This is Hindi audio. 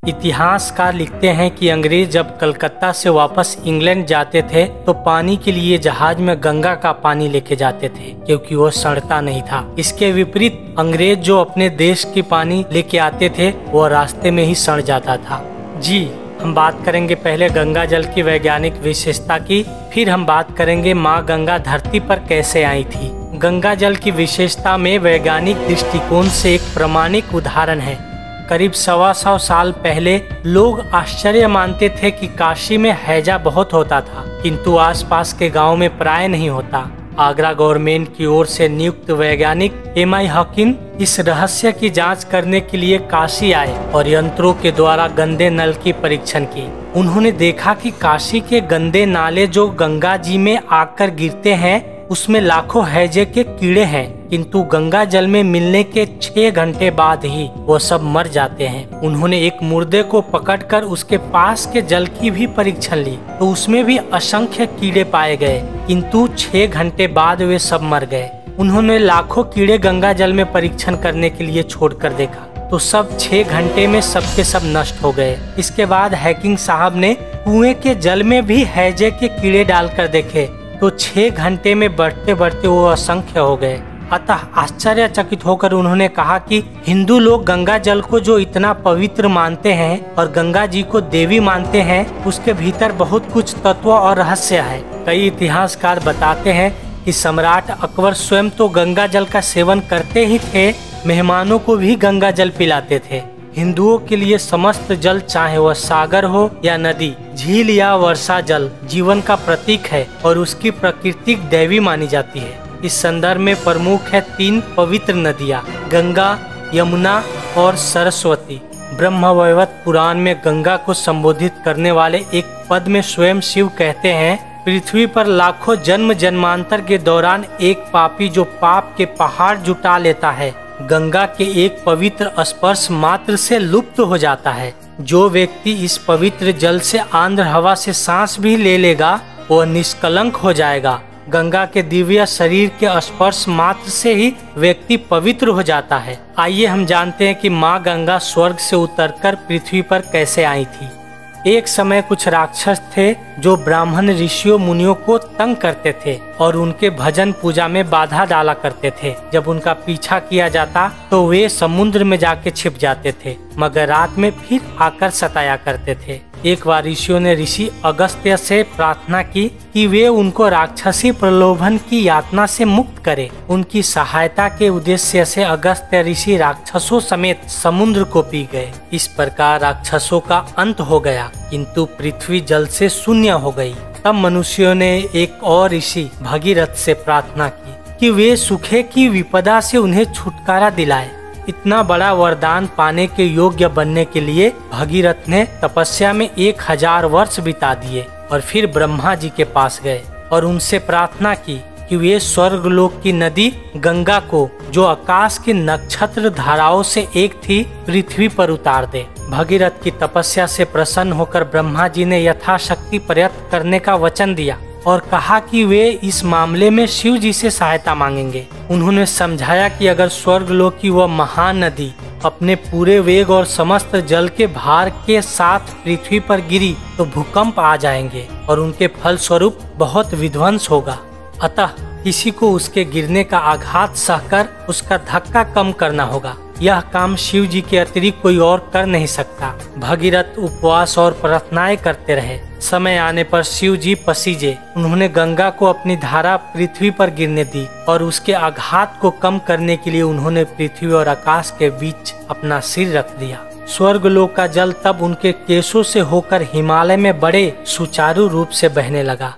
इतिहासकार लिखते हैं कि अंग्रेज जब कलकत्ता से वापस इंग्लैंड जाते थे तो पानी के लिए जहाज में गंगा का पानी लेके जाते थे, क्योंकि वो सड़ता नहीं था। इसके विपरीत अंग्रेज जो अपने देश की पानी लेके आते थे वो रास्ते में ही सड़ जाता था। जी, हम बात करेंगे पहले गंगा जल की वैज्ञानिक विशेषता की, फिर हम बात करेंगे माँ गंगा धरती पर कैसे आई थी। गंगा जल की विशेषता में वैज्ञानिक दृष्टिकोण से एक प्रामाणिक उदाहरण है। करीब 125 साल पहले लोग आश्चर्य मानते थे कि काशी में हैजा बहुत होता था, किंतु आसपास के गांव में प्राय नहीं होता। आगरा गवर्नमेंट की ओर से नियुक्त वैज्ञानिक एम.आई. हॉकिन इस रहस्य की जांच करने के लिए काशी आए और यंत्रों के द्वारा गंदे नल की परीक्षण की। उन्होंने देखा कि काशी के गंदे नाले जो गंगा जी में आकर गिरते हैं उसमें लाखों हैजे के कीड़े हैं, किंतु गंगा जल में मिलने के 6 घंटे बाद ही वो सब मर जाते हैं। उन्होंने एक मुर्दे को पकड़कर उसके पास के जल की भी परीक्षण ली तो उसमें भी असंख्य कीड़े पाए गए, किंतु 6 घंटे बाद वे सब मर गए। उन्होंने लाखों कीड़े गंगा जल में परीक्षण करने के लिए छोड़कर देखा तो सब 6 घंटे में सबके सब नष्ट हो गए। इसके बाद हैकिंग साहब ने कुएं के जल में भी हैजे के कीड़े डालकर देखे तो 6 घंटे में बढ़ते बढ़ते वो असंख्य हो गए। अतः आश्चर्यचकित होकर उन्होंने कहा कि हिंदू लोग गंगा जल को जो इतना पवित्र मानते हैं और गंगा जी को देवी मानते हैं, उसके भीतर बहुत कुछ तत्व और रहस्य है। कई इतिहासकार बताते हैं कि सम्राट अकबर स्वयं तो गंगा जल का सेवन करते ही थे, मेहमानों को भी गंगा जल पिलाते थे। हिंदुओं के लिए समस्त जल, चाहे वह सागर हो या नदी, झील या वर्षा जल, जीवन का प्रतीक है और उसकी प्राकृतिक दैवी मानी जाती है। इस संदर्भ में प्रमुख है 3 पवित्र नदियाँ, गंगा, यमुना और सरस्वती। ब्रह्मवैवर्त पुराण में गंगा को संबोधित करने वाले एक पद में स्वयं शिव कहते हैं, पृथ्वी पर लाखों जन्म जन्मांतर के दौरान एक पापी जो पाप के पहाड़ जुटा लेता है, गंगा के एक पवित्र स्पर्श मात्र से लुप्त हो जाता है। जो व्यक्ति इस पवित्र जल से आंध्र हवा से सांस भी ले लेगा वह निष्कलंक हो जाएगा। गंगा के दिव्य शरीर के स्पर्श मात्र से ही व्यक्ति पवित्र हो जाता है। आइए हम जानते हैं कि माँ गंगा स्वर्ग से उतरकर पृथ्वी पर कैसे आई थी। एक समय कुछ राक्षस थे जो ब्राह्मण ऋषियों मुनियों को तंग करते थे और उनके भजन पूजा में बाधा डाला करते थे। जब उनका पीछा किया जाता तो वे समुद्र में जाके छिप जाते थे, मगर रात में फिर आकर सताया करते थे। एक बार ऋषियों ने ऋषि अगस्त्य से प्रार्थना की कि वे उनको राक्षसी प्रलोभन की यातना से मुक्त करें। उनकी सहायता के उद्देश्य से अगस्त्य ऋषि राक्षसों समेत समुद्र को पी गए। इस प्रकार राक्षसों का अंत हो गया, किंतु पृथ्वी जल से शून्य हो गई। तब मनुष्यों ने एक और ऋषि भगीरथ से प्रार्थना की कि वे सूखे की विपदा से उन्हें छुटकारा दिलाए। इतना बड़ा वरदान पाने के योग्य बनने के लिए भगीरथ ने तपस्या में 1000 वर्ष बिता दिए और फिर ब्रह्मा जी के पास गए और उनसे प्रार्थना की कि वे स्वर्गलोक की नदी गंगा को, जो आकाश की नक्षत्र धाराओं से एक थी, पृथ्वी पर उतार दे। भगीरथ की तपस्या से प्रसन्न होकर ब्रह्मा जी ने यथाशक्ति प्रयत्न करने का वचन दिया और कहा कि वे इस मामले में शिव जी से सहायता मांगेंगे। उन्होंने समझाया कि अगर स्वर्गलोक की वह महान नदी अपने पूरे वेग और समस्त जल के भार के साथ पृथ्वी पर गिरी तो भूकंप आ जाएंगे और उनके फलस्वरूप बहुत विध्वंस होगा। अतः किसी को उसके गिरने का आघात सहकर उसका धक्का कम करना होगा। यह काम शिव जी के अतिरिक्त कोई और कर नहीं सकता। भगीरथ उपवास और प्रार्थनाएं करते रहे। समय आने पर शिव जी पसीजे। उन्होंने गंगा को अपनी धारा पृथ्वी पर गिरने दी और उसके आघात को कम करने के लिए उन्होंने पृथ्वी और आकाश के बीच अपना सिर रख दिया। स्वर्गलोक का जल तब उनके केशों से होकर हिमालय में बड़े सुचारू रूप से बहने लगा।